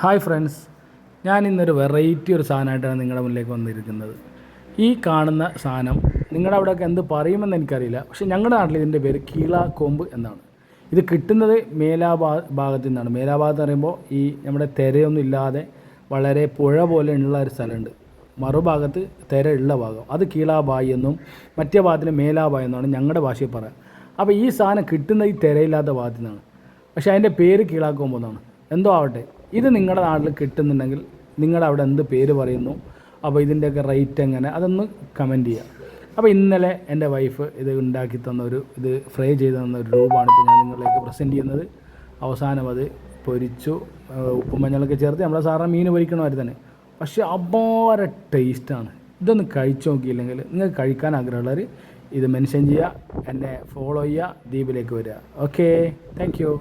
Hi friends, ഞാൻ ഇന്നൊരു variety ഒരു സാധനമായിട്ടാണ് നിങ്ങളുടെ മുന്നിലേക്ക് വന്നിരിക്കുന്നത്. ഈ കാണുന്ന സാധനം നിങ്ങളുടെ അവിടെയൊക്കെ എന്ത് പറയുമെന്ന് എനിക്കറിയില്ല, പക്ഷേ ഞങ്ങളുടെ നാട്ടിൽ ഇതിൻ്റെ പേര് കീളാക്കൊമ്പ് എന്നാണ്. ഇത് കിട്ടുന്നത് ഭാഗത്തു നിന്നാണ്. മേലാഭാഗത്ത് പറയുമ്പോൾ ഈ നമ്മുടെ തിരയൊന്നും ഇല്ലാതെ വളരെ പുഴ പോലെ ഉള്ള ഒരു സ്ഥലമുണ്ട്. മറുഭാഗത്ത് തിര ഉള്ള ഭാഗം അത് കീളാബായി എന്നും മറ്റേ ഭാഗത്തിന് മേലാബായി എന്നാണ് ഞങ്ങളുടെ ഭാഷയിൽ പറയാം. അപ്പോൾ ഈ സാധനം കിട്ടുന്ന ഈ തിരയില്ലാത്ത ഭാഗത്തു നിന്നാണ്, പക്ഷേ അതിൻ്റെ പേര് കീളാക്കൊമ്പ് എന്നാണ്. എന്തോ ആവട്ടെ, ഇത് നിങ്ങളുടെ നാട്ടിൽ കിട്ടുന്നുണ്ടെങ്കിൽ നിങ്ങളുടെ അവിടെ എന്ത് പേര് പറയുന്നു, അപ്പോൾ ഇതിൻ്റെയൊക്കെ റേറ്റ് എങ്ങനെ, അതൊന്ന് കമൻറ്റ് ചെയ്യുക. അപ്പോൾ ഇന്നലെ എൻ്റെ വൈഫ് ഇത് ഉണ്ടാക്കി തന്നൊരു ഇത് ഫ്രൈ ചെയ്ത് തന്നൊരു രൂപമാണ് ഇപ്പോൾ ഞാൻ നിങ്ങളിലേക്ക് പ്രസൻറ്റ് ചെയ്യുന്നത്. അവസാനം അത് പൊരിച്ചു, ഉപ്പും മഞ്ഞളൊക്കെ ചേർത്ത് നമ്മളെ സാറിന് മീൻ പൊരിക്കണമാതിരി തന്നെ, പക്ഷേ അപാര ടേസ്റ്റാണ്. ഇതൊന്ന് കഴിച്ചു നോക്കിയില്ലെങ്കിൽ നിങ്ങൾക്ക് കഴിക്കാൻ ആഗ്രഹമുള്ളവർ ഇത് മെൻഷൻ ചെയ്യുക, എന്നെ ഫോളോ ചെയ്യുക, ദ്വീപിലേക്ക് വരിക. Okay, thank you.